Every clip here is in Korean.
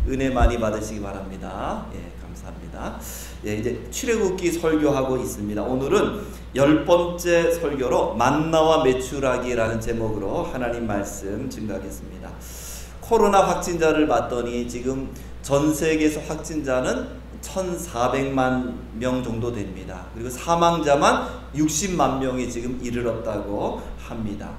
은혜 많이 받으시기 바랍니다. 예, 감사합니다. 예, 이제 출애굽기 설교하고 있습니다. 오늘은 10번째 설교로 만나와 메추라기라는 제목으로 하나님 말씀 증거하겠습니다. 코로나 확진자를 봤더니 지금 전 세계에서 확진자는 1,400만 명 정도 됩니다. 그리고 사망자만 60만 명이 지금 이르렀다고 합니다.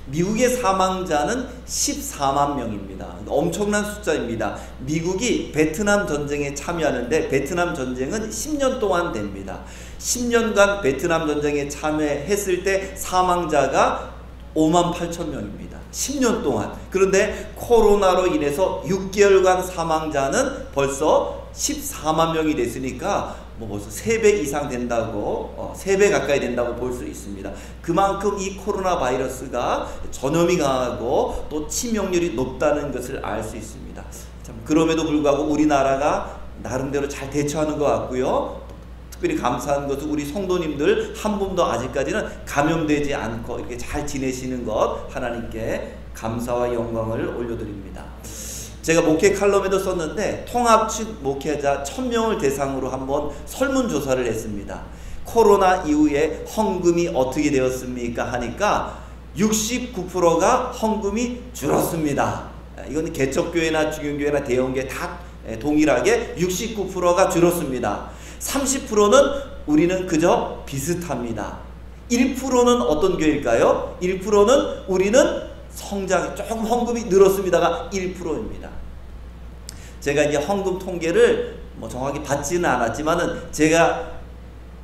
미국의 사망자는 14만 명입니다. 엄청난 숫자입니다. 미국이 베트남 전쟁에 참여하는데 베트남 전쟁은 10년 동안 됩니다. 10년간 베트남 전쟁에 참여했을 때 사망자가 5만 8천 명입니다. 10년 동안. 그런데 코로나로 인해서 6개월간 사망자는 벌써 14만 명이 됐으니까 벌써 3배 이상 된다고, 3배 가까이 된다고 볼 수 있습니다. 그만큼 이 코로나 바이러스가 전염이 강하고 또 치명률이 높다는 것을 알 수 있습니다. 참, 그럼에도 불구하고 우리나라가 나름대로 잘 대처하는 것 같고요. 특별히 감사한 것은 우리 성도님들 한 분도 아직까지는 감염되지 않고 이렇게 잘 지내시는 것 하나님께 감사와 영광을 올려드립니다. 제가 목회 칼럼에도 썼는데 통합측 목회자 1000명을 대상으로 한번 설문조사를 했습니다. 코로나 이후에 헌금이 어떻게 되었습니까? 하니까 69%가 헌금이 줄었습니다. 이건 개척교회나 중형교회나 대형교회 다 동일하게 69%가 줄었습니다. 30%는 우리는 그저 비슷합니다. 1%는 어떤 교회일까요? 1%는 우리는 성장, 조금 헌금이 늘었습니다가 1%입니다. 제가 이제 헌금 통계를 정확히 받지는 않았지만은 제가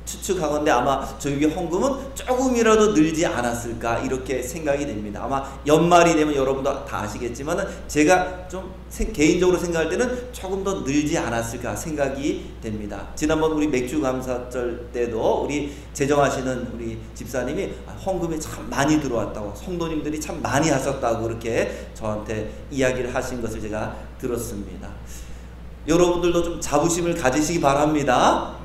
추측하건대 아마 저희 헌금은 조금이라도 늘지 않았을까 이렇게 생각이 됩니다. 아마 연말이 되면 여러분도 다 아시겠지만은 제가 좀 개인적으로 생각할 때는 조금 더 늘지 않았을까 생각이 됩니다. 지난번 우리 맥주 감사절 때도 우리 제정하시는 우리 집사님이 헌금이 참 많이 들어왔다고, 성도님들이 참 많이 하셨다고 그렇게 저한테 이야기를 하신 것을 제가 들었습니다. 여러분들도 좀 자부심을 가지시기 바랍니다.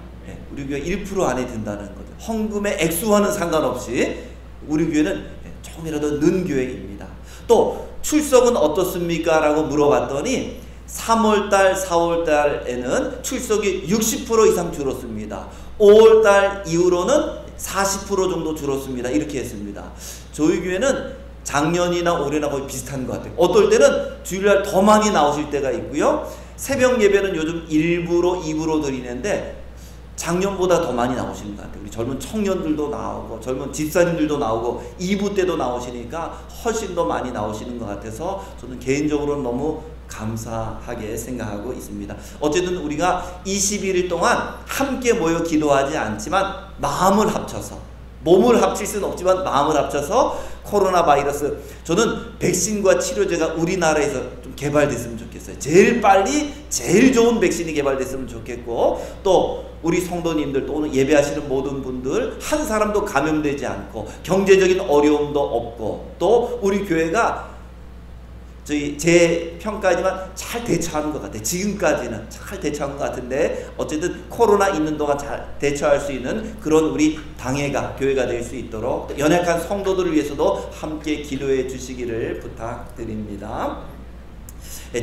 우리 교회 1% 안에 든다는 거죠. 헌금의 액수와는 상관없이 우리 교회는 조금이라도 는 교회입니다. 또 출석은 어떻습니까? 라고 물어봤더니 3월달, 4월달에는 출석이 60% 이상 줄었습니다. 5월달 이후로는 40% 정도 줄었습니다. 이렇게 했습니다. 저희 교회는 작년이나 올해나 거의 비슷한 것 같아요. 어떨 때는 주일날 더 많이 나오실 때가 있고요. 새벽 예배는 요즘 1부로 2부로 드리는데 작년보다 더 많이 나오시는 것 같아요. 우리 젊은 청년들도 나오고 젊은 집사님들도 나오고 2부 때도 나오시니까 훨씬 더 많이 나오시는 것 같아서 저는 개인적으로 너무 감사하게 생각하고 있습니다. 어쨌든 우리가 21일 동안 함께 모여 기도하지 않지만 마음을 합쳐서, 몸을 합칠 수는 없지만 마음을 합쳐서 코로나 바이러스, 저는 백신과 치료제가 우리나라에서 좀 개발됐으면 좋겠어요. 제일 빨리 제일 좋은 백신이 개발됐으면 좋겠고, 또 우리 성도님들 또 오늘 예배하시는 모든 분들 한 사람도 감염되지 않고 경제적인 어려움도 없고, 또 우리 교회가 제 평가지만 잘 대처하는 것 같아요. 지금까지는 잘 대처한 것 같은데 어쨌든 코로나 있는 동안 잘 대처할 수 있는 그런 우리 당회가, 교회가 될 수 있도록 연약한 성도들을 위해서도 함께 기도해 주시기를 부탁드립니다.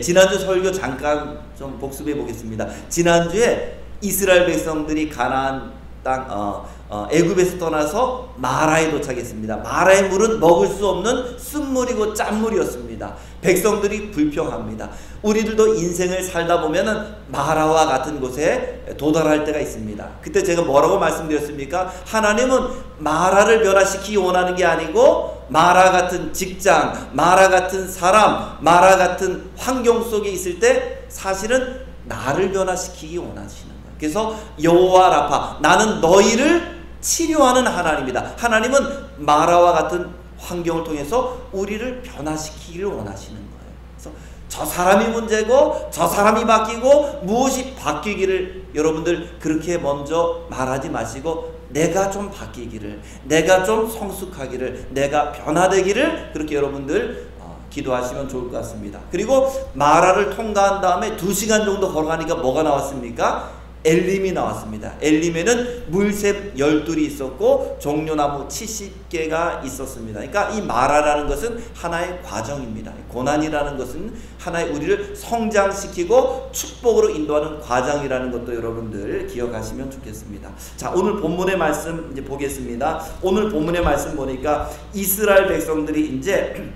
지난주 설교 잠깐 좀 복습해 보겠습니다. 지난주에 이스라엘 백성들이 가나안 땅 애굽에서 떠나서 마라에 도착했습니다. 마라의 물은 먹을 수 없는 쓴물이고 짠물이었습니다. 백성들이 불평합니다. 우리들도 인생을 살다 보면은 마라와 같은 곳에 도달할 때가 있습니다. 그때 제가 뭐라고 말씀드렸습니까? 하나님은 마라를 변화시키기 원하는 게 아니고 마라 같은 직장, 마라 같은 사람, 마라 같은 환경 속에 있을 때 사실은 나를 변화시키기 원하시는 거예요. 그래서 여호와 라파, 나는 너희를 치료하는 하나님이다. 하나님은 마라와 같은 환경을 통해서 우리를 변화시키기를 원하시는 거예요. 그래서 저 사람이 문제고 저 사람이 바뀌고 무엇이 바뀌기를 여러분들 그렇게 먼저 말하지 마시고 내가 좀 바뀌기를, 내가 좀 성숙하기를, 내가 변화되기를 그렇게 여러분들 기도하시면 좋을 것 같습니다. 그리고 마라를 통과한 다음에 2시간 정도 걸어가니까 뭐가 나왔습니까? 엘림이 나왔습니다. 엘림에는 물샘 12이 있었고 종려나무 70개가 있었습니다. 그러니까 이 마라라는 것은 하나의 과정입니다. 고난이라는 것은 하나의 우리를 성장시키고 축복으로 인도하는 과정이라는 것도 여러분들 기억하시면 좋겠습니다. 자, 오늘 본문의 말씀 이제 보겠습니다. 오늘 본문의 말씀 보니까 이스라엘 백성들이 이제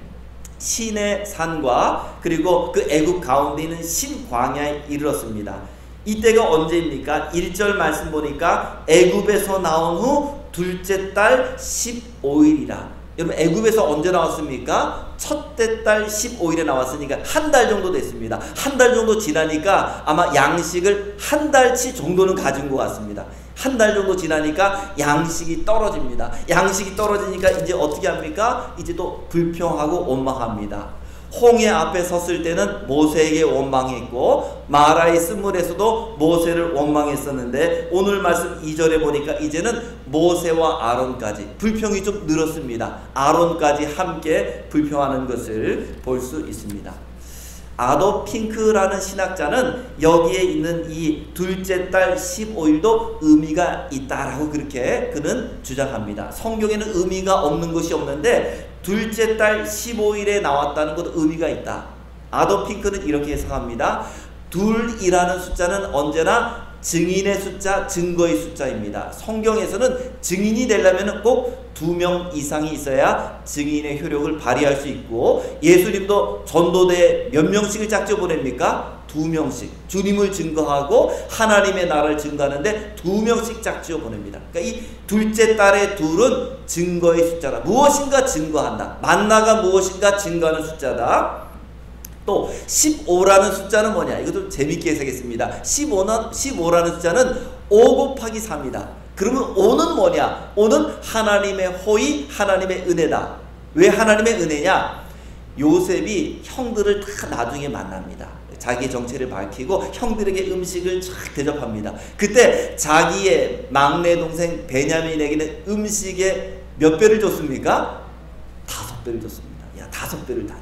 신의 산과 그리고 그 애굽 가운데 있는 신광야에 이르렀습니다. 이때가 언제입니까? 1절 말씀 보니까 애굽에서 나온 후 둘째 달 15일이라. 여러분 애굽에서 언제 나왔습니까? 첫째 달 15일에 나왔으니까 한 달 정도 됐습니다. 한 달 정도 지나니까 아마 양식을 한 달치 정도는 가진 것 같습니다. 한 달 정도 지나니까 양식이 떨어집니다. 양식이 떨어지니까 이제 어떻게 합니까? 이제 또 불평하고 원망합니다. 홍해 앞에 섰을 때는 모세에게 원망했고 마라의 쓴물에서도 모세를 원망했었는데 오늘 말씀 2절에 보니까 이제는 모세와 아론까지 불평이 좀 늘었습니다. 아론까지 함께 불평하는 것을 볼 수 있습니다. 아도 핑크라는 신학자는 여기에 있는 이 둘째 달 15일도 의미가 있다라고 그렇게 그는 주장합니다. 성경에는 의미가 없는 것이 없는데 둘째 달 15일에 나왔다는 것도 의미가 있다. 아도 핑크는 이렇게 해석합니다. 둘이라는 숫자는 언제나 증인의 숫자, 증거의 숫자입니다. 성경에서는 증인이 되려면 꼭 2명 이상이 있어야 증인의 효력을 발휘할 수 있고 예수님도 전도대에 몇 명씩을 짝져 보냅니까? 2명씩. 주님을 증거하고 하나님의 나라를 증거하는데 2명씩 짝지어 보냅니다. 그러니까 이 둘째 달의 둘은 증거의 숫자다. 무엇인가 증거한다. 만나가 무엇인가 증거하는 숫자다. 또 15라는 숫자는 뭐냐? 이것도 재밌게 해석했습니다. 15라는 숫자는 5 곱하기 3이다. 그러면 5는 뭐냐? 5는 하나님의 호의, 하나님의 은혜다. 왜 하나님의 은혜냐? 요셉이 형들을 다 나중에 만납니다. 자기의 정체를 밝히고 형들에게 음식을 쫙 대접합니다. 그때 자기의 막내 동생 베냐민에게는 음식에 몇 배를 줬습니까? 5배를 줬습니다. 야, 5배를 다.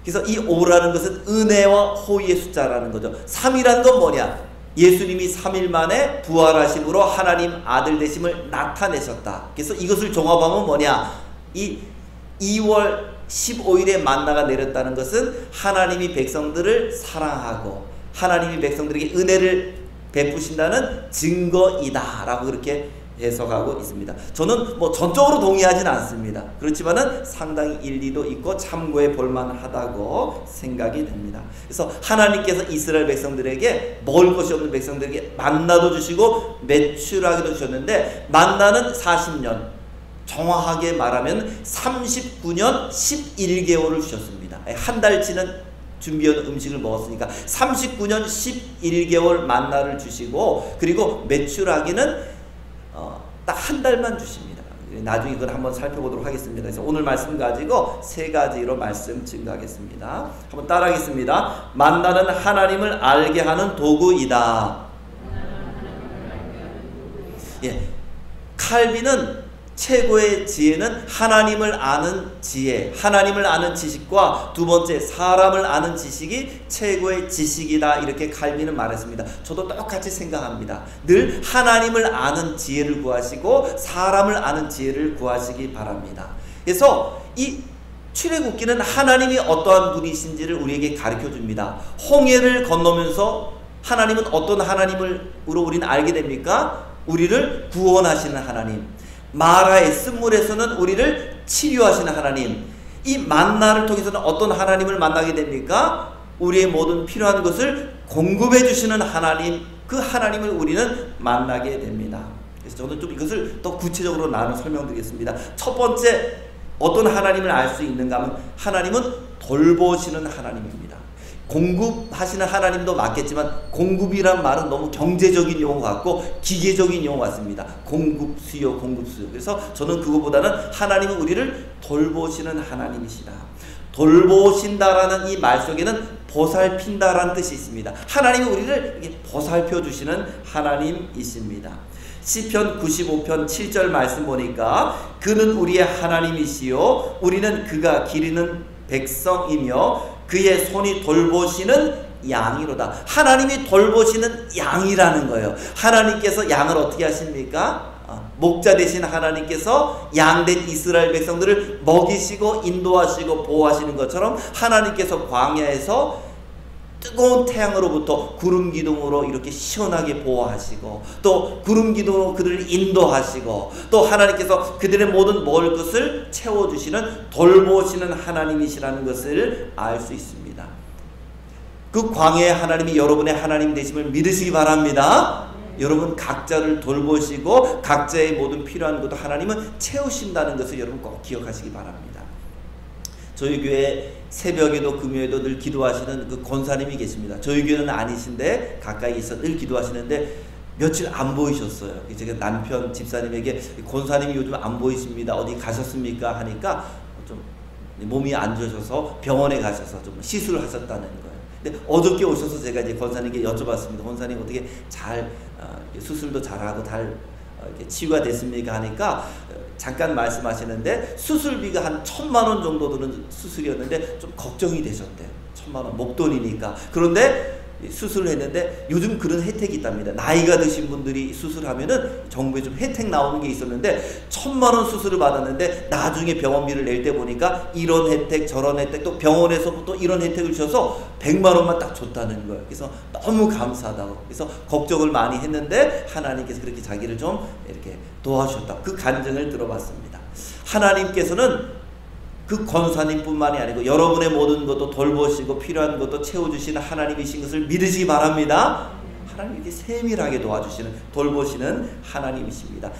그래서 이 5라는 것은 은혜와 호의의 숫자라는 거죠. 3이라는 건 뭐냐? 예수님이 3일 만에 부활하심으로 하나님 아들 되심을 나타내셨다. 그래서 이것을 종합하면 뭐냐? 이 2월 15일에 만나가 내렸다는 것은 하나님이 백성들을 사랑하고 하나님이 백성들에게 은혜를 베푸신다는 증거이다 라고 그렇게 해석하고 있습니다. 저는 뭐 전적으로 동의하진 않습니다. 그렇지만은 상당히 일리도 있고 참고해 볼만하다고 생각이 됩니다. 그래서 하나님께서 이스라엘 백성들에게 먹을 것이 없는 백성들에게 만나도 주시고 메추라기도 주셨는데 만나는 40년, 정확하게 말하면 39년 11개월을 주셨습니다. 한 달치는 준비한 음식을 먹었으니까 39년 11개월 만나를 주시고 그리고 메추라기는 딱 한 달만 주십니다. 나중에 그걸 한번 살펴보도록 하겠습니다. 그래서 오늘 말씀 가지고 3가지로 말씀 증거하겠습니다. 한번 따라하겠습니다. 만나는 하나님을 알게 하는 도구이다. 예, 칼빈은 최고의 지혜는 하나님을 아는 지혜, 하나님을 아는 지식과 두 번째 사람을 아는 지식이 최고의 지식이다 이렇게 칼빈은 말했습니다. 저도 똑같이 생각합니다. 늘 하나님을 아는 지혜를 구하시고 사람을 아는 지혜를 구하시기 바랍니다. 그래서 이 출애굽기는 하나님이 어떠한 분이신지를 우리에게 가르쳐 줍니다. 홍해를 건너면서 하나님은 어떤 하나님으로 우리는 알게 됩니까? 우리를 구원하시는 하나님. 마라의 쓴물에서는 우리를 치료하시는 하나님. 이 만나를 통해서는 어떤 하나님을 만나게 됩니까? 우리의 모든 필요한 것을 공급해 주시는 하나님, 그 하나님을 우리는 만나게 됩니다. 그래서 저는 좀 이것을 더 구체적으로 나눠 설명드리겠습니다. 첫 번째 어떤 하나님을 알 수 있는가 하면 하나님은 돌보시는 하나님입니다. 공급하시는 하나님도 맞겠지만 공급이란 말은 너무 경제적인 용어 같고 기계적인 용어 같습니다. 공급, 수요, 공급, 수요. 그래서 저는 그거보다는 하나님은 우리를 돌보시는 하나님이시다. 돌보신다라는 이 말 속에는 보살핀다라는 뜻이 있습니다. 하나님은 우리를 이렇게 보살펴 주시는 하나님이십니다. 시편 95편 7절 말씀 보니까 그는 우리의 하나님이시요 우리는 그가 기르는 백성이며 그의 손이 돌보시는 양이로다. 하나님이 돌보시는 양이라는 거예요. 하나님께서 양을 어떻게 하십니까? 목자 되신 하나님께서 양된 이스라엘 백성들을 먹이시고 인도하시고 보호하시는 것처럼 하나님께서 광야에서 뜨거운 태양으로부터 구름 기둥으로 이렇게 시원하게 보호하시고, 또 구름 기둥으로 그들을 인도하시고, 또 하나님께서 그들의 모든 먹을 것을 채워주시는 돌보시는 하나님이시라는 것을 알 수 있습니다. 그 광야의 하나님이 여러분의 하나님 되심을 믿으시기 바랍니다. 여러분 각자를 돌보시고 각자의 모든 필요한 것도 하나님은 채우신다는 것을 여러분 꼭 기억하시기 바랍니다. 저희 교회 새벽에도 금요일에도 늘 기도하시는 그 권사님이 계십니다. 저희 교회는 아니신데 가까이 있어 늘 기도하시는데 며칠 안 보이셨어요. 제가 남편 집사님에게 권사님이 요즘 안 보이십니다. 어디 가셨습니까? 하니까 좀 몸이 안 좋으셔서 병원에 가셔서 좀 시술을 하셨다는 거예요. 근데 어저께 오셔서 제가 이제 권사님께 여쭤봤습니다. 권사님 어떻게 잘 수술도 잘하고 잘 이렇게 치유가 됐습니까? 하니까 잠깐 말씀하시는데 수술비가 한 1,000만 원 정도 드는 수술이었는데 좀 걱정이 되셨대요. 1,000만 원 목돈이니까. 그런데 수술을 했는데 요즘 그런 혜택이 있답니다. 나이가 드신 분들이 수술하면은 정부에 좀 혜택 나오는 게 있었는데 1,000만 원 수술을 받았는데 나중에 병원비를 낼 때 보니까 이런 혜택 저런 혜택 또 병원에서부터 이런 혜택을 주셔서 100만 원만 딱 줬다는 거예요. 그래서 너무 감사하다고. 그래서 걱정을 많이 했는데 하나님께서 그렇게 자기를 좀 이렇게 도와주셨다. 그 간증을 들어봤습니다. 하나님께서는 그 권사님뿐만이 아니고 여러분의 모든 것도 돌보시고 필요한 것도 채워주시는 하나님이신 것을 믿으시기 바랍니다. 하나님이 이렇게 세밀하게 도와주시는 돌보시는 하나님이십니다.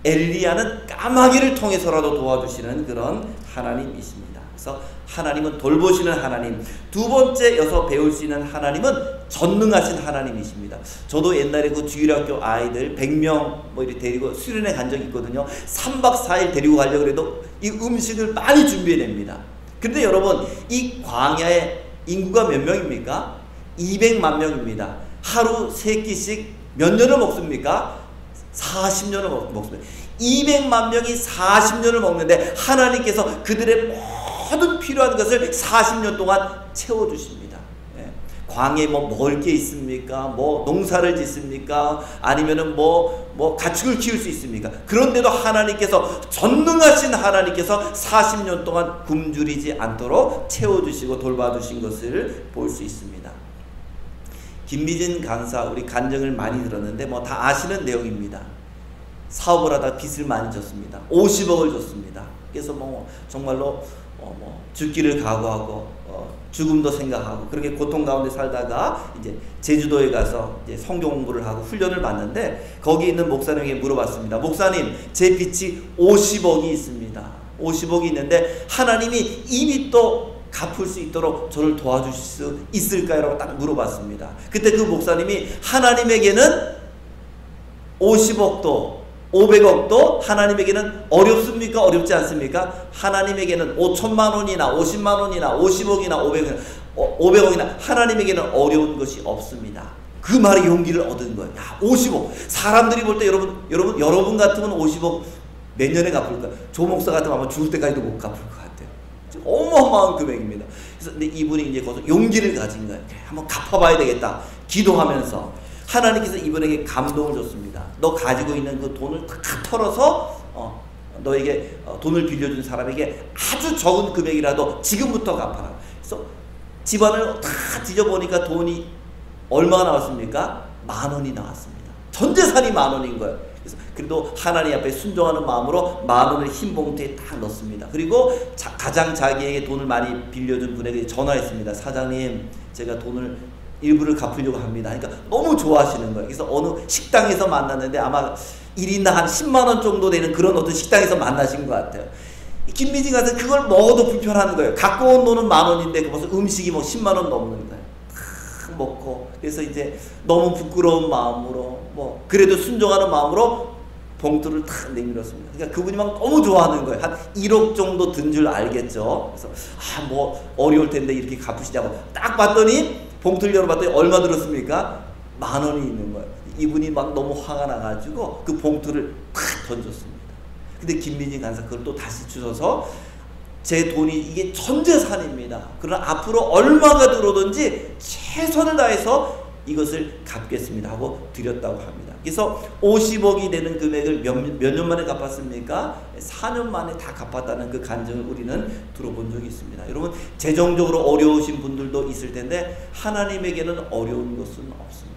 엘리야는 까마귀를 통해서라도 도와주시는 그런 하나님이십니다. 그래서 하나님은 돌보시는 하나님. 두 번째 여기서 배울 수 있는 하나님은 전능하신 하나님이십니다. 저도 옛날에 그 주일학교 아이들 100명 뭐 이렇게 데리고 수련회 간 적이 있거든요. 3박 4일 데리고 가려고 해도 이 음식을 많이 준비해냅니다. 근데 여러분 이 광야의 인구가 몇 명입니까? 200만 명입니다. 하루 3끼씩 몇 년을 먹습니까? 40년을 먹습니다. 200만 명이 40년을 먹는데 하나님께서 그들의 모든 필요한 것을 40년 동안 채워주십니다. 광야에 뭐 먹을 게 있습니까? 뭐 농사를 짓습니까? 아니면은 뭐 가축을 키울 수 있습니까? 그런데도 하나님께서 전능하신 하나님께서 40년 동안 굶주리지 않도록 채워주시고 돌봐주신 것을 볼 수 있습니다. 김미진 강사 우리 간증을 많이 들었는데 뭐 다 아시는 내용입니다. 사업을 하다 빚을 많이 졌습니다. 50억을 줬습니다. 그래서 뭐 정말로 죽기를 각오하고 죽음도 생각하고 그렇게 고통 가운데 살다가 이제 제주도에 가서 이제 성경 공부를 하고 훈련을 받는데 거기 있는 목사님에게 물어봤습니다. 목사님, 제 빚이 50억이 있습니다. 50억이 있는데 하나님이 이 빚도 갚을 수 있도록 저를 도와주실 수 있을까요? 라고 딱 물어봤습니다. 그때 그 목사님이 하나님에게는 50억도 500억도 하나님에게는 어렵습니까? 어렵지 않습니까? 하나님에게는 5천만 원이나 50만 원이나 50억이나 500억이나 하나님에게는 어려운 것이 없습니다. 그 말에 용기를 얻은 거예요. 야, 50억. 사람들이 볼 때 여러분 같으면 50억 몇 년에 갚을까요? 조 목사 같으면 아마 죽을 때까지도 못 갚을 것 같아요. 어마어마한 금액입니다. 그래서 근데 이분이 이제 거기서 용기를 가진 거예요. 한번 갚아봐야 되겠다. 기도하면서 하나님께서 이분에게 감동을 줬습니다. 너 가지고 있는 그 돈을 다 털어서 너에게 돈을 빌려준 사람에게 아주 적은 금액이라도 지금부터 갚아라. 그래서 집안을 다 뒤져보니까 돈이 얼마가 나왔습니까? 10,000원이 나왔습니다. 전 재산이 10,000원인 거예요. 그래서 그래도 하나님 앞에 순종하는 마음으로 10,000원을 흰 봉투에 딱 넣습니다. 그리고 가장 자기에게 돈을 많이 빌려준 분에게 전화했습니다. 사장님, 제가 돈을 일부를 갚으려고 합니다. 그러니까 너무 좋아하시는 거예요. 그래서 어느 식당에서 만났는데 아마 1인당 한 10만 원 정도 되는 그런 어떤 식당에서 만나신 것 같아요. 김미진 같은 그걸 먹어도 불편한 거예요. 갖고 온 돈은 10,000원인데 무슨 음식이 뭐 10만 원 넘는 거예요. 탁 먹고 그래서 이제 너무 부끄러운 마음으로 뭐 그래도 순종하는 마음으로 봉투를 탁 내밀었습니다. 그러니까 그분이 막 너무 좋아하는 거예요. 한 1억 정도 든 줄 알겠죠. 그래서 뭐 어려울 텐데 이렇게 갚으시자고 딱 봤더니 봉투를 열어봤더니 얼마 들었습니까? 10,000원이 있는 거예요. 이분이 막 너무 화가 나가지고 그 봉투를 탁 던졌습니다. 근데 김민진 간사 그걸 또 다시 주셔서 제 돈이 이게 전 재산입니다. 그러나 앞으로 얼마가 들어오든지 최선을 다해서 이것을 갚겠습니다 하고 드렸다고 합니다. 그래서 50억이 되는 금액을 몇 년 만에 갚았습니까? 4년 만에 다 갚았다는 그 간증을 우리는 들어본 적이 있습니다. 여러분, 재정적으로 어려우신 분들도 있을 텐데 하나님에게는 어려운 것은 없습니다.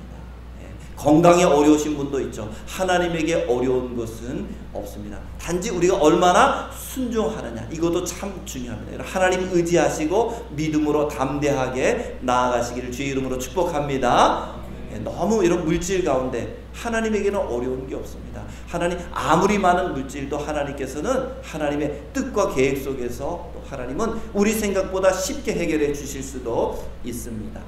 건강에 어려우신 분도 있죠. 하나님에게 어려운 것은 없습니다. 단지 우리가 얼마나 순종하느냐, 이것도 참 중요합니다. 하나님 의지하시고 믿음으로 담대하게 나아가시기를 주의 이름으로 축복합니다. 너무 이런 물질 가운데 하나님에게는 어려운 게 없습니다. 하나님 아무리 많은 물질도 하나님께서는 하나님의 뜻과 계획 속에서 또 하나님은 우리 생각보다 쉽게 해결해 주실 수도 있습니다.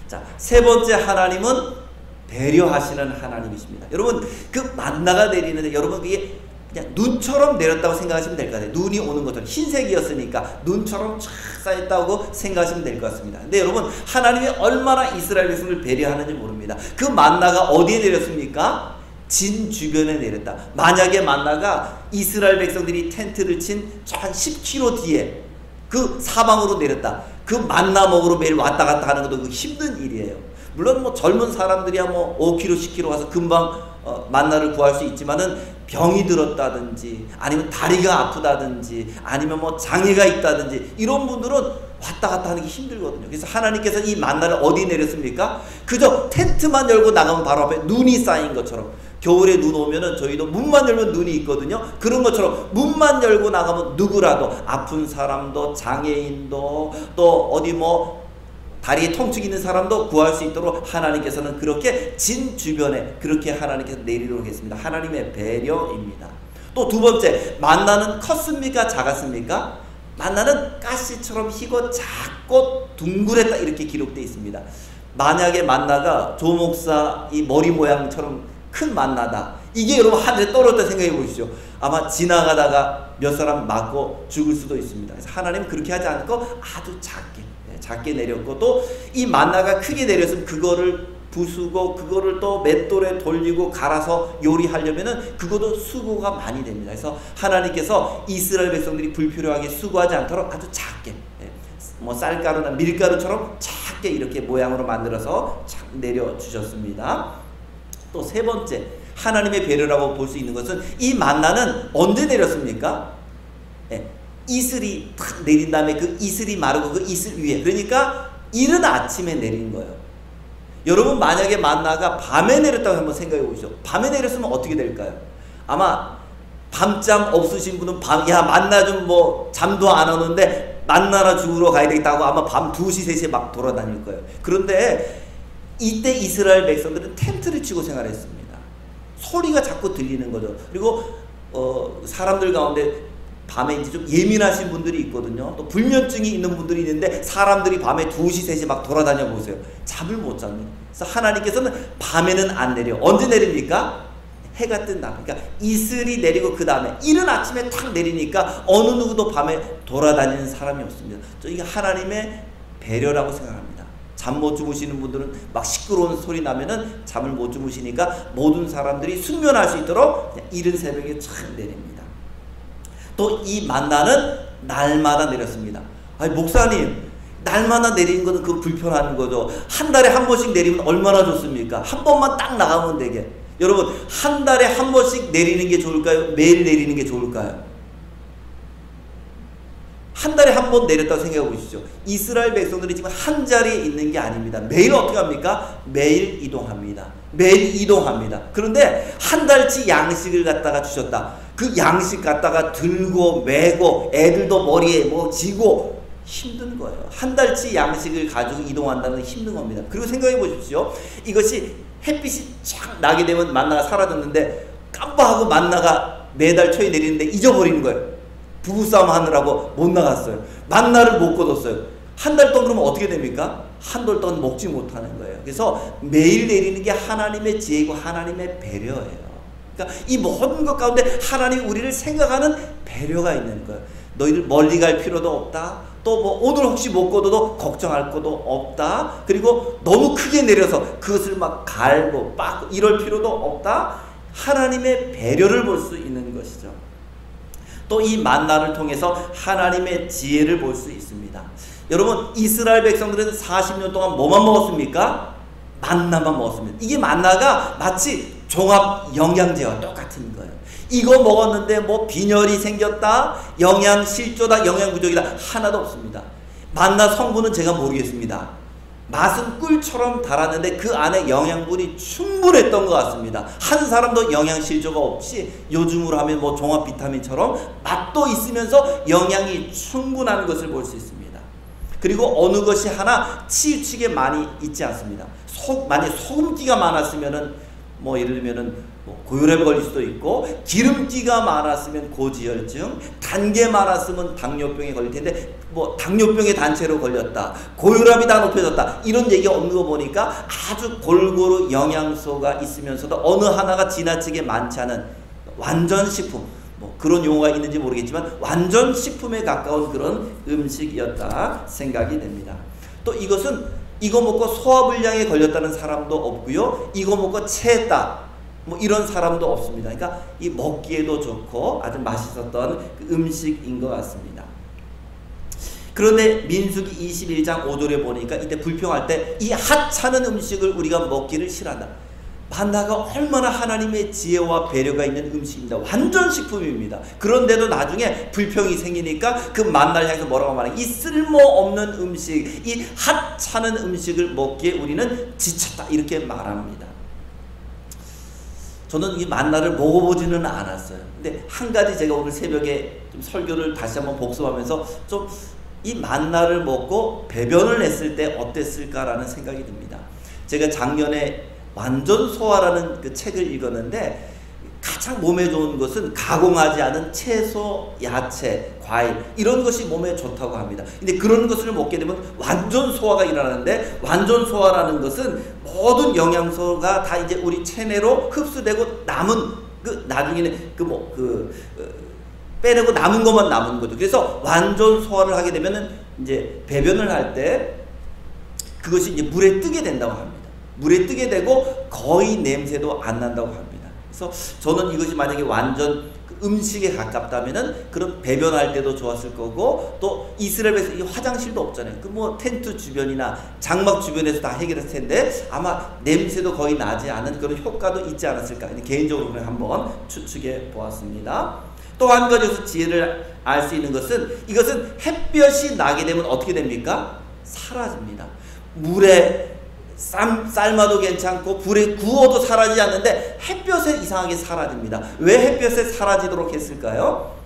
자, 세 번째, 하나님은 배려하시는 하나님이십니다. 여러분, 그 만나가 내리는데 여러분 그게 그냥 눈처럼 내렸다고 생각하시면 될 것 같아요. 눈이 오는 것처럼 흰색이었으니까 눈처럼 쫙 쌓였다고 생각하시면 될 것 같습니다. 근데 여러분, 하나님이 얼마나 이스라엘 백성을 배려하는지 모릅니다. 그 만나가 어디에 내렸습니까? 진 주변에 내렸다. 만약에 만나가 이스라엘 백성들이 텐트를 친 한 10km 뒤에 그 사방으로 내렸다. 그 만나 먹으러 매일 왔다 갔다 하는 것도 힘든 일이에요. 물론 뭐 젊은 사람들이야 뭐 5km, 10km 가서 금방 만나를 구할 수 있지만은 병이 들었다든지 아니면 다리가 아프다든지 아니면 뭐 장애가 있다든지 이런 분들은 왔다 갔다 하는 게 힘들거든요. 그래서 하나님께서 이 만나를 어디 내렸습니까? 그저 텐트만 열고 나가면 바로 앞에 눈이 쌓인 것처럼, 겨울에 눈 오면은 저희도 문만 열면 눈이 있거든요. 그런 것처럼 문만 열고 나가면 누구라도, 아픈 사람도 장애인도 또 어디 뭐 다리에 통증 있는 사람도 구할 수 있도록 하나님께서는 그렇게 진 주변에 그렇게 하나님께서 내리도록 했습니다. 하나님의 배려입니다. 또 두 번째, 만나는 컸습니까? 작았습니까? 만나는 가시처럼 희고 작고 둥그랬다 이렇게 기록되어 있습니다. 만약에 만나가 조 목사 이 머리 모양처럼 큰 만나다, 이게 여러분 하늘에 떨어졌다 생각해 보십시오. 아마 지나가다가 몇 사람 맞고 죽을 수도 있습니다. 그래서 하나님은 그렇게 하지 않고 아주 작게 내렸고, 또 이 만나가 크게 내렸으면 그거를 부수고 그거를 또 맷돌에 돌리고 갈아서 요리하려면은 그것도 수고가 많이 됩니다. 그래서 하나님께서 이스라엘 백성들이 불필요하게 수고하지 않도록 아주 작게, 뭐 쌀가루나 밀가루처럼 작게 이렇게 모양으로 만들어서 내려주셨습니다. 또 세 번째, 하나님의 배려라고 볼 수 있는 것은 이 만나는 언제 내렸습니까? 이슬이 탁 내린 다음에 그 이슬이 마르고 그 이슬 위에, 그러니까 이른 아침에 내린 거예요. 여러분, 만약에 만나가 밤에 내렸다고 한번 생각해 보시죠. 밤에 내렸으면 어떻게 될까요? 아마 밤잠 없으신 분은 야 만나 좀 뭐 잠도 안 오는데 만나나 죽으러 가야 되겠다고 아마 밤 2시 3시에 막 돌아다닐 거예요. 그런데 이때 이스라엘 백성들은 텐트를 치고 생활했습니다. 소리가 자꾸 들리는 거죠. 그리고 사람들 가운데 밤에 이제 좀 예민하신 분들이 있거든요. 또 불면증이 있는 분들이 있는데 사람들이 밤에 2시, 3시 막 돌아다녀 보세요. 잠을 못 잡니다. 그래서 하나님께서는 밤에는 안 내려. 언제 내립니까? 해가 뜬 다음. 그러니까 이슬이 내리고 그 다음에 이른 아침에 탁 내리니까 어느 누구도 밤에 돌아다니는 사람이 없습니다. 이게 하나님의 배려라고 생각합니다. 잠 못 주무시는 분들은 막 시끄러운 소리 나면은 잠을 못 주무시니까 모든 사람들이 숙면할 수 있도록 그냥 이른 새벽에 촥 내립니다. 또 이 만나는 날마다 내렸습니다. 아니 목사님, 날마다 내리는 것은 그 불편한 거죠. 한 달에 한 번씩 내리면 얼마나 좋습니까? 한 번만 딱 나가면 되게. 여러분, 한 달에 한 번씩 내리는 게 좋을까요? 매일 내리는 게 좋을까요? 한 달에 한 번 내렸다고 생각해 보시죠. 이스라엘 백성들이 지금 한 자리에 있는 게 아닙니다. 매일 어떻게 합니까? 매일 이동합니다. 매일 이동합니다. 그런데 한 달치 양식을 갖다가 주셨다. 그 양식 갖다가 들고 메고 애들도 머리에 뭐 지고 힘든 거예요. 한 달치 양식을 가지고 이동한다는 건 힘든 겁니다. 그리고 생각해 보십시오. 이것이 햇빛이 쫙 나게 되면 만나가 사라졌는데 깜빡하고 만나가 매달 초에 내리는데 잊어버리는 거예요. 부부싸움 하느라고 못 나갔어요. 만나를 못 거뒀어요. 한 달 동안 그러면 어떻게 됩니까? 한 달 동안 먹지 못하는 거예요. 그래서 매일 내리는 게 하나님의 지혜이고 하나님의 배려예요. 그러니까 이 모든 것 가운데 하나님이 우리를 생각하는 배려가 있는 거예요. 너희들 멀리 갈 필요도 없다. 또 뭐 오늘 혹시 못 거둬도 걱정할 것도 없다. 그리고 너무 크게 내려서 그것을 막 갈고 빡고 이럴 필요도 없다. 하나님의 배려를 볼 수 있는 것이죠. 또 이 만나를 통해서 하나님의 지혜를 볼 수 있습니다. 여러분, 이스라엘 백성들은 40년 동안 뭐만 먹었습니까? 만나만 먹었습니다. 이게 만나가 마치 종합 영양제와 똑같은 거예요. 이거 먹었는데 뭐 빈혈이 생겼다, 영양 실조다, 영양 부족이다, 하나도 없습니다. 만나 성분은 제가 모르겠습니다. 맛은 꿀처럼 달았는데 그 안에 영양분이 충분했던 것 같습니다. 한 사람도 영양 실조가 없이 요즘으로 하면 뭐 종합 비타민처럼 맛도 있으면서 영양이 충분한 것을 볼 수 있습니다. 그리고 어느 것이 하나 치우치게 많이 있지 않습니다. 만약 소금기가 많았으면은 뭐 예를 들면은 뭐 고혈압에 걸릴 수도 있고, 기름기가 많았으면 고지혈증, 단 게 많았으면 당뇨병에 걸릴 텐데 뭐 당뇨병의 단체로 걸렸다, 고혈압이 다 높여졌다, 이런 얘기가 없는 거 보니까 아주 골고루 영양소가 있으면서도 어느 하나가 지나치게 많지 않은 완전 식품, 뭐 그런 용어가 있는지 모르겠지만 완전 식품에 가까운 그런 음식이었다 생각이 됩니다. 또 이것은 이거 먹고 소화불량에 걸렸다는 사람도 없고요, 이거 먹고 체했다 뭐 이런 사람도 없습니다. 그러니까 이 먹기에도 좋고 아주 맛있었던 그 음식인 것 같습니다. 그런데 민수기 21장 5절에 보니까 이때 불평할 때 이 하찮은 음식을 우리가 먹기를 싫어한다. 만나가 얼마나 하나님의 지혜와 배려가 있는 음식입니다. 완전 식품입니다. 그런데도 나중에 불평이 생기니까 그 만나를 향해서 뭐라고 말해요? 이 쓸모없는 음식, 이 하찮은 음식을 먹기에 우리는 지쳤다, 이렇게 말합니다. 저는 이 만나를 먹어보지는 않았어요. 근데 한 가지 제가 오늘 새벽에 좀 설교를 다시 한번 복습하면서 좀 이 만나를 먹고 배변을 했을 때 어땠을까라는 생각이 듭니다. 제가 작년에 완전 소화라는 그 책을 읽었는데 가장 몸에 좋은 것은 가공하지 않은 채소, 야채, 과일 이런 것이 몸에 좋다고 합니다. 근데 그런 것을 먹게 되면 완전 소화가 일어나는데, 완전 소화라는 것은 모든 영양소가 다 이제 우리 체내로 흡수되고 남은 그 나중에는 빼내고 남은 것만 남은 거죠. 그래서 완전 소화를 하게 되면은 이제 배변을 할 때 그것이 이제 물에 뜨게 된다고 합니다. 물에 뜨게 되고 거의 냄새도 안 난다고 합니다. 그래서 저는 이것이 만약에 완전 음식에 가깝다면은 그런 배변할 때도 좋았을 거고, 또 이스라엘에서 이 화장실도 없잖아요. 그 뭐 텐트 주변이나 장막 주변에서 다 해결했을 텐데 아마 냄새도 거의 나지 않은 그런 효과도 있지 않았을까, 개인적으로 한번 추측해 보았습니다. 또 한 가지 지혜를 알 수 있는 것은, 이것은 햇볕이 나게 되면 어떻게 됩니까? 사라집니다. 물에 삶아도 괜찮고 불에 구워도 사라지지 않는데 햇볕에 이상하게 사라집니다. 왜 햇볕에 사라지도록 했을까요?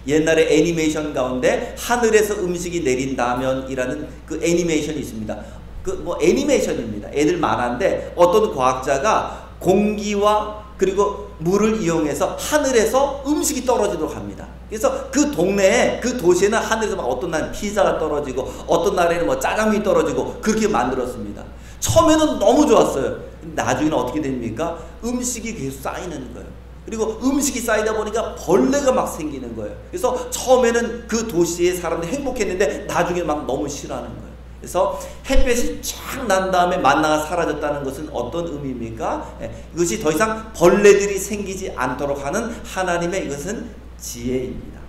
옛날에 애니메이션 가운데 하늘에서 음식이 내린다면이라는 그 애니메이션이 있습니다. 그 뭐 애니메이션입니다. 애들 만화인데 어떤 과학자가 공기와 그리고 물을 이용해서 하늘에서 음식이 떨어지도록 합니다. 그래서 그 동네에, 그 도시에는 하늘에서 막 어떤 날은 피자가 떨어지고 어떤 날에는 뭐 짜장면이 떨어지고 그렇게 만들었습니다. 처음에는 너무 좋았어요. 나중에는 어떻게 됩니까? 음식이 계속 쌓이는 거예요. 그리고 음식이 쌓이다 보니까 벌레가 막 생기는 거예요. 그래서 처음에는 그 도시의 사람들이 행복했는데 나중에 막 너무 싫어하는 거예요. 그래서 햇볕이 쫙 난 다음에 만나가 사라졌다는 것은 어떤 의미입니까? 이것이 더 이상 벌레들이 생기지 않도록 하는 하나님의 이것은 지혜입니다.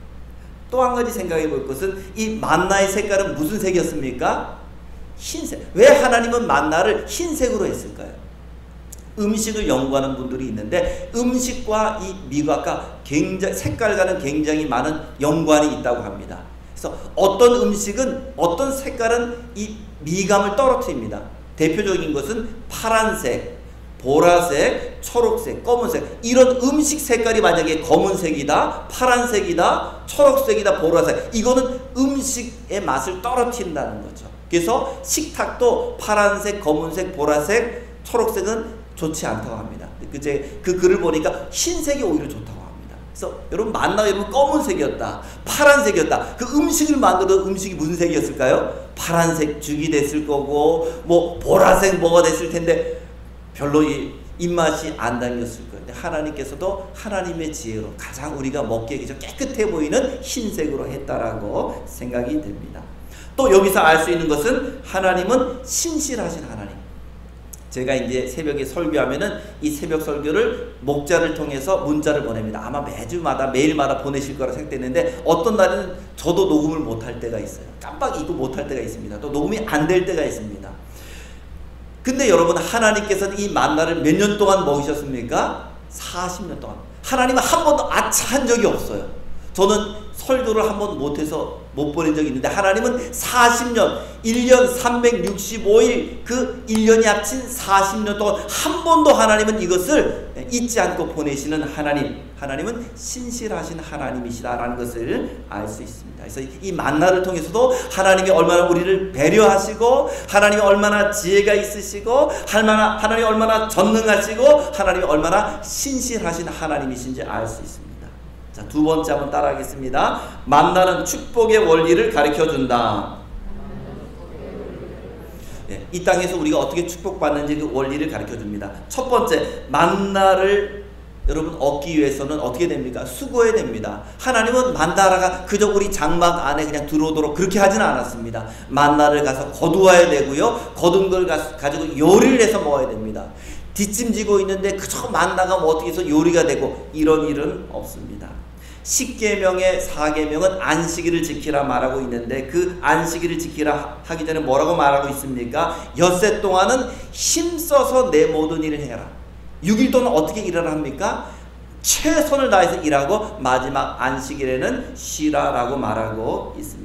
또 한 가지 생각해 볼 것은, 이 만나의 색깔은 무슨 색이었습니까? 흰색. 왜 하나님은 만나를 흰색으로 했을까요? 음식을 연구하는 분들이 있는데 음식과 이 미각과 굉장히 색깔과는 굉장히 많은 연관이 있다고 합니다. 그래서 어떤 음식은, 어떤 색깔은 이 미감을 떨어뜨립니다. 대표적인 것은 파란색, 보라색, 초록색, 검은색, 이런 음식 색깔이 만약에 검은색이다, 파란색이다, 초록색이다, 보라색, 이거는 음식의 맛을 떨어뜨린다는 거죠. 그래서 식탁도 파란색, 검은색, 보라색, 초록색은 좋지 않다고 합니다. 그 글을 보니까 흰색이 오히려 좋다고 합니다. 그래서 여러분, 만나 여러분 검은색이었다, 파란색이었다. 그 음식을 만들어도 음식이 무슨 색이었을까요? 파란색 죽이 됐을 거고, 뭐 보라색 뭐가 됐을 텐데 별로 입맛이 안 당겼을 거예요. 근데 하나님께서도 하나님의 지혜로 가장 우리가 먹기에 그저 깨끗해 보이는 흰색으로 했다라고 생각이 됩니다. 또 여기서 알 수 있는 것은 하나님은 신실하신 하나님. 제가 이제 새벽에 설교하면은 이 새벽 설교를 목자를 통해서 문자를 보냅니다. 아마 매일마다 보내실 거라 생각됐는데 어떤 날은 저도 녹음을 못할 때가 있어요. 깜빡 잊고 못할 때가 있습니다. 또 녹음이 안 될 때가 있습니다. 근데 여러분, 하나님께서는 이 만나를 몇 년 동안 먹이셨습니까? 40년 동안. 하나님은 한 번도 아차한 적이 없어요. 저는 설교를 한 번 못해서 못 보낸 적이 있는데 하나님은 40년, 1년 365일 그 1년이 합친 40년 동안 한 번도 하나님은 이것을 잊지 않고 보내시는 하나님은 신실하신 하나님이시다라는 것을 알 수 있습니다. 그래서 이 만나를 통해서도 하나님이 얼마나 우리를 배려하시고 하나님이 얼마나 지혜가 있으시고 하나님이 얼마나 전능하시고 하나님이 얼마나 신실하신 하나님이신지 알 수 있습니다. 자, 두 번째 한번 따라하겠습니다. 만나는 축복의 원리를 가르쳐준다. 예, 이 땅에서 우리가 어떻게 축복받는지 그 원리를 가르쳐줍니다. 첫 번째, 만나를 여러분 얻기 위해서는 어떻게 됩니까? 수고해야 됩니다. 하나님은 만나라가 그저 우리 장막 안에 그냥 들어오도록 그렇게 하지는 않았습니다. 만나를 가서 거두어야 되고요, 거둔 걸 가지고 요리를 해서 먹어야 됩니다. 뒷짐지고 있는데 그저 만나가 뭐 어떻게 해서 요리가 되고 이런 일은 없습니다. 10계명의 4계명은 안식일을 지키라 말하고 있는데 그 안식일을 지키라 하기 전에 뭐라고 말하고 있습니까? 엿새 동안은 힘써서 내 모든 일을 해라. 6일 동안 어떻게 일을 합니까? 최선을 다해서 일하고 마지막 안식일에는 쉬라라고 말하고 있습니다.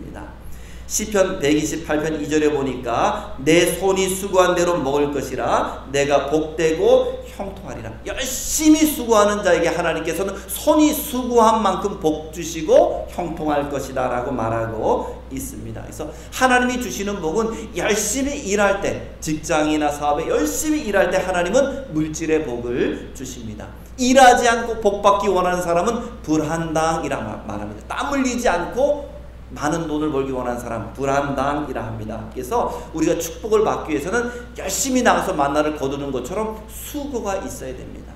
시편 128편 2절에 보니까 내 손이 수고한 대로 먹을 것이라 내가 복되고 형통하리라. 열심히 수고하는 자에게 하나님께서는 손이 수고한 만큼 복 주시고 형통할 것이다 라고 말하고 있습니다. 그래서 하나님이 주시는 복은 열심히 일할 때, 직장이나 사업에 열심히 일할 때 하나님은 물질의 복을 주십니다. 일하지 않고 복받기 원하는 사람은 불한당이라 말합니다. 땀 흘리지 않고 많은 돈을 벌기 원하는 사람 불한당이라 합니다. 그래서 우리가 축복을 받기 위해서는 열심히 나가서 만나를 거두는 것처럼 수고가 있어야 됩니다.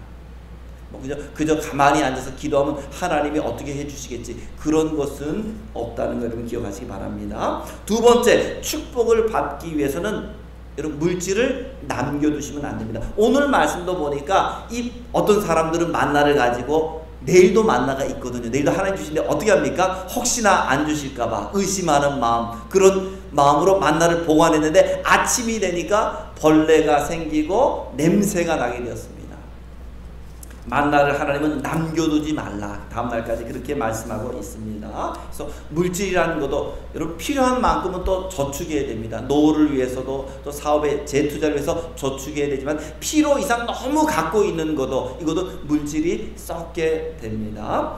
그저 가만히 앉아서 기도하면 하나님이 어떻게 해주시겠지, 그런 것은 없다는 거 여러분 기억하시기 바랍니다. 두 번째, 축복을 받기 위해서는 여러분 물질을 남겨두시면 안 됩니다. 오늘 말씀도 보니까 이 어떤 사람들은 만나를 가지고 내일도 만나가 있거든요. 내일도 하나님 주시는데 어떻게 합니까? 혹시나 안 주실까봐 의심하는 마음, 그런 마음으로 만나를 보관했는데 아침이 되니까 벌레가 생기고 냄새가 나게 되었습니다. 만나를 하나님은 남겨두지 말라, 다음날까지 그렇게 말씀하고 있습니다. 그래서 물질이라는 것도 여러분 필요한 만큼은 또 저축해야 됩니다. 노후를 위해서도 또 사업에 재투자를 위해서 저축해야 되지만 필요 이상 너무 갖고 있는 것도 이것도 물질이 썩게 됩니다.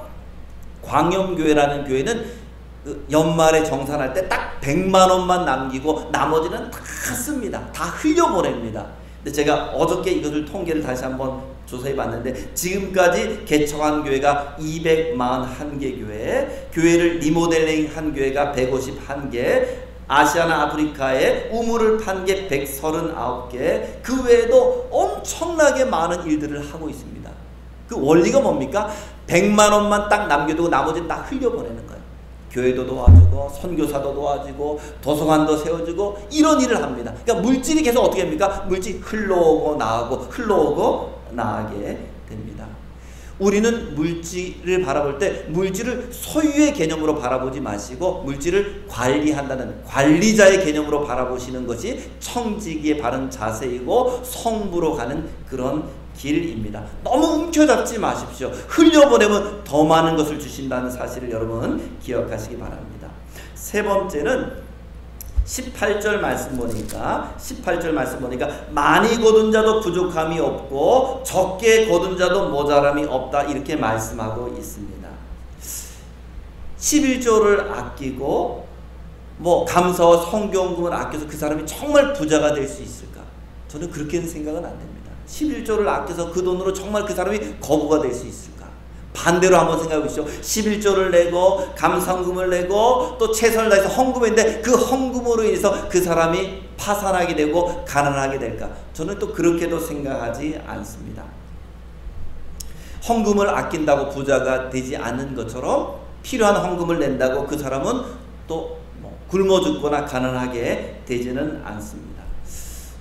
광염교회라는 교회는 그 연말에 정산할 때 딱 100만 원만 남기고 나머지는 다 씁니다. 다 흘려보냅니다. 근데 제가 어저께 이것을 통계를 다시 한번 조사해 봤는데 지금까지 개척한 교회가 241개 교회, 교회를 리모델링 한 교회가 151개, 아시아나 아프리카에 우물을 판 게 139개, 그 외에도 엄청나게 많은 일들을 하고 있습니다. 그 원리가 뭡니까? 100만 원만 딱 남겨두고 나머지는 다 흘려보내는 거예요. 교회도 도와주고 선교사도 도와주고 도서관도 세워주고 이런 일을 합니다. 그러니까 물질이 계속 어떻게 합니까? 물질이 흘러오고 나가게 됩니다. 우리는 물질을 바라볼 때 물질을 소유의 개념으로 바라보지 마시고 물질을 관리한다는 관리자의 개념으로 바라보시는 것이 청지기의 바른 자세이고 성부로 가는 그런 길입니다. 너무 움켜잡지 마십시오. 흘려보내면 더 많은 것을 주신다는 사실을 여러분 기억하시기 바랍니다. 세 번째는 18절 말씀 보니까 많이 거둔 자도 부족함이 없고 적게 거둔 자도 모자람이 없다 이렇게 말씀하고 있습니다. 11조를 아끼고 감사와 성경금을 아껴서 그 사람이 정말 부자가 될 수 있을까? 저는 그렇게는 생각은 안 됩니다. 11조를 아껴서 그 돈으로 정말 그 사람이 거부가 될 수 있을까? 반대로 한번 생각해 보시죠. 11조를 내고 감상금을 내고 또 최선을 다해서 헌금했는데 그 헌금으로 인해서 그 사람이 파산하게 되고 가난하게 될까? 저는 또 그렇게도 생각하지 않습니다. 헌금을 아낀다고 부자가 되지 않는 것처럼 필요한 헌금을 낸다고 그 사람은 또 굶어 죽거나 가난하게 되지는 않습니다.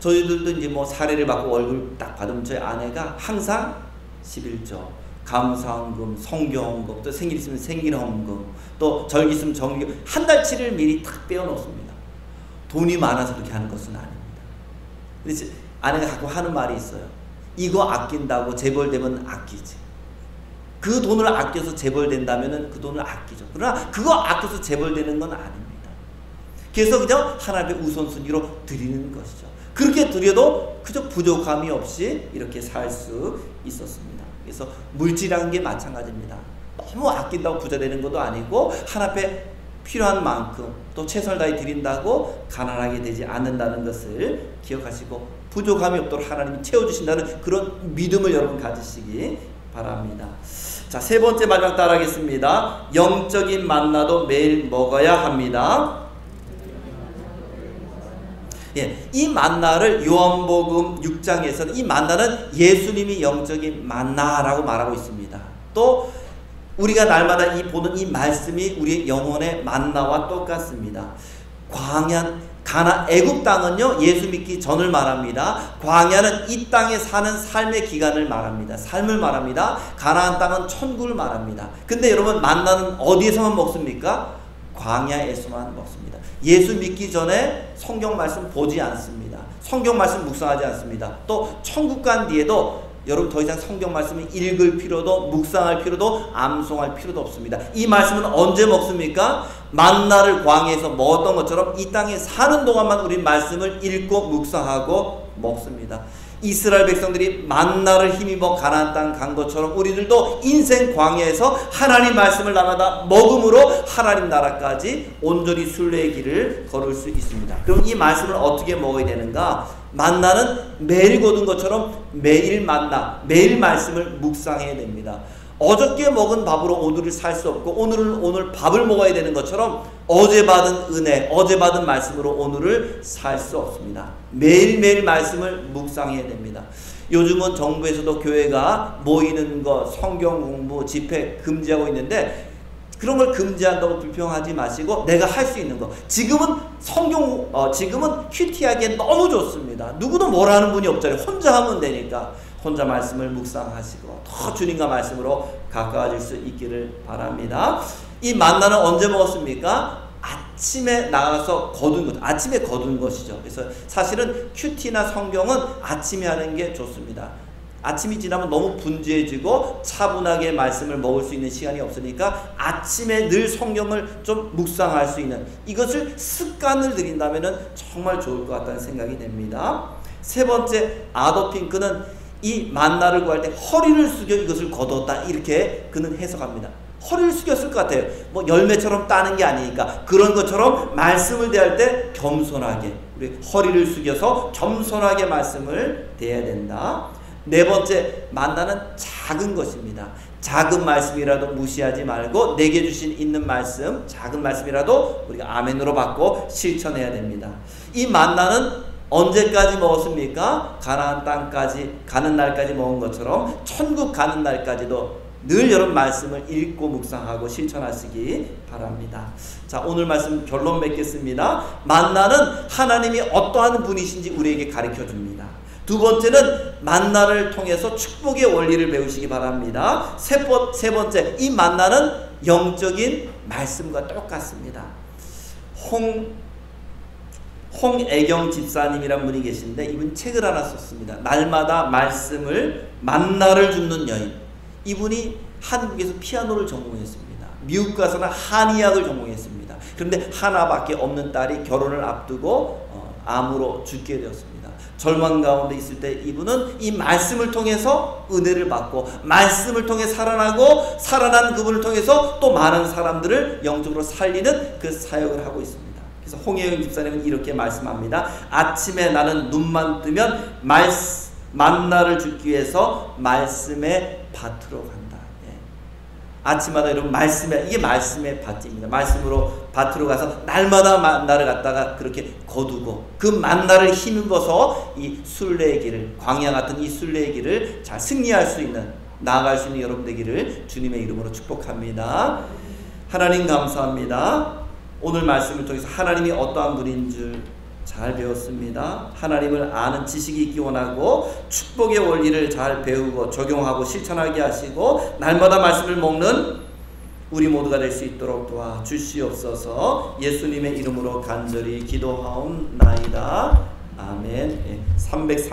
저희들도 이제 뭐 사례를 받고 월급 딱 받으면 저희 아내가 항상 11조, 감사헌금, 성경헌금, 또 생일 있으면 생일헌금, 또 절기 있으면 정기, 한 달치를 미리 탁 빼어놓습니다. 돈이 많아서 그렇게 하는 것은 아닙니다. 그래서 아내가 가끔 하는 말이 있어요. 이거 아낀다고 재벌되면 아끼지. 그 돈을 아껴서 재벌된다면 그 돈을 아끼죠. 그러나 그거 아껴서 재벌되는 건 아닙니다. 그래서 그냥 하나님의 우선순위로 드리는 것이죠. 그렇게 드려도 그저 부족함이 없이 이렇게 살 수 있었습니다. 그래서 물질이라는 게 마찬가지입니다. 너무 아낀다고 부자 되는 것도 아니고 하나님의 필요한 만큼 또 최선을 다해 드린다고 가난하게 되지 않는다는 것을 기억하시고 부족함이 없도록 하나님이 채워주신다는 그런 믿음을 여러분 가지시기 바랍니다. 자, 세 번째 마지막 따라하겠습니다. 영적인 만나도 매일 먹어야 합니다. 예, 이 만나를 요한복음 6장에서는 이 만나는 예수님이 영적인 만나라고 말하고 있습니다. 또 우리가 날마다 보는 이 말씀이 우리 영혼의 만나와 똑같습니다. 애굽 땅은요 예수 믿기 전을 말합니다. 광야는 이 땅에 사는 삶의 기간을 말합니다. 삶을 말합니다. 가나안 땅은 천국을 말합니다. 근데 여러분 만나는 어디에서만 먹습니까? 광야에서만 먹습니다. 예수 믿기 전에 성경 말씀 보지 않습니다. 성경 말씀 묵상하지 않습니다. 또 천국 간 뒤에도 여러분 더 이상 성경 말씀을 읽을 필요도 묵상할 필요도 암송할 필요도 없습니다. 이 말씀은 언제 먹습니까? 만나를 광야에서 먹었던 것처럼 이 땅에 사는 동안만 우리 말씀을 읽고 묵상하고 먹습니다. 이스라엘 백성들이 만나를 힘입어 가나안 땅 간 것처럼 우리들도 인생 광야에서 하나님 말씀을 날마다 먹음으로 하나님 나라까지 온전히 순례의 길을 걸을 수 있습니다. 그럼 이 말씀을 어떻게 먹어야 되는가? 만나는 매일 거둔 것처럼 매일 만나, 매일 말씀을 묵상해야 됩니다. 어저께 먹은 밥으로 오늘을 살 수 없고 오늘 밥을 먹어야 되는 것처럼 어제 받은 은혜, 어제 받은 말씀으로 오늘을 살 수 없습니다. 매일매일 말씀을 묵상해야 됩니다. 요즘은 정부에서도 교회가 모이는 것, 성경 공부, 집회 금지하고 있는데 그런 걸 금지한다고 불평하지 마시고 내가 할 수 있는 거. 지금은 지금은 큐티하기엔 너무 좋습니다. 누구도 뭐라는 분이 없잖아요. 혼자 하면 되니까. 혼자 말씀을 묵상하시고 더 주님과 말씀으로 가까워질 수 있기를 바랍니다. 이 만나는 언제 먹었습니까? 아침에 나가서 거둔 것, 아침에 거둔 것이죠. 그래서 사실은 큐티나 성경은 아침에 하는 게 좋습니다. 아침이 지나면 너무 분주해지고 차분하게 말씀을 먹을 수 있는 시간이 없으니까 아침에 늘 성경을 좀 묵상할 수 있는 이것을 습관을 들인다면 정말 좋을 것 같다는 생각이 됩니다. 세 번째, 아도 핑크는 이 만나를 구할 때 허리를 숙여 이것을 거뒀다 이렇게 그는 해석합니다. 허리를 숙였을 것 같아요. 뭐 열매처럼 따는 게 아니니까 그런 것처럼 말씀을 대할 때 겸손하게 우리 허리를 숙여서 겸손하게 말씀을 대해야 된다. 네 번째, 만나는 작은 것입니다. 작은 말씀이라도 무시하지 말고 내게 주신 있는 말씀, 작은 말씀이라도 우리가 아멘으로 받고 실천해야 됩니다. 이 만나는 언제까지 먹었습니까? 가나안 땅까지 가는 날까지 먹은 것처럼 천국 가는 날까지도 늘 여러분 말씀을 읽고 묵상하고 실천하시기 바랍니다. 자, 오늘 말씀 결론 맺겠습니다. 만나는 하나님이 어떠한 분이신지 우리에게 가르쳐 줍니다. 두 번째는 만나를 통해서 축복의 원리를 배우시기 바랍니다. 세 번째, 이 만나는 영적인 말씀과 똑같습니다. 홍애경 집사님이란 분이 계신데 이분 책을 하나 썼습니다. 날마다 말씀을 만나를 줍는 여인. 이분이 한국에서 피아노를 전공했습니다. 미국 가서는 한의학을 전공했습니다. 그런데 하나밖에 없는 딸이 결혼을 앞두고 암으로 죽게 되었습니다. 절망 가운데 있을 때 이분은 이 말씀을 통해서 은혜를 받고 말씀을 통해 살아나고 살아난 그분을 통해서 또 많은 사람들을 영적으로 살리는 그 사역을 하고 있습니다. 그래서 홍혜영 집사님은 이렇게 말씀합니다. 아침에 나는 눈만 뜨면 만나를 주기 위해서 말씀의 밭으로 간다. 예. 아침마다 여러분 이게 말씀의 밭입니다. 말씀으로 밭으로 가서 날마다 만나를 갖다가 그렇게 거두고 그 만나를 힘입어서 이 순례의 길을, 광야 같은 이 순례의 길을 잘 승리할 수 있는, 나아갈 수 있는 여러분 되기를 주님의 이름으로 축복합니다. 하나님 감사합니다. 오늘 말씀을 통해서 하나님이 어떠한 분인 줄 잘 배웠습니다. 하나님을 아는 지식이 있기 원하고 축복의 원리를 잘 배우고 적용하고 실천하게 하시고 날마다 말씀을 먹는 우리 모두가 될 수 있도록 도와주시옵소서. 예수님의 이름으로 간절히 기도하옵나이다. 아멘. 330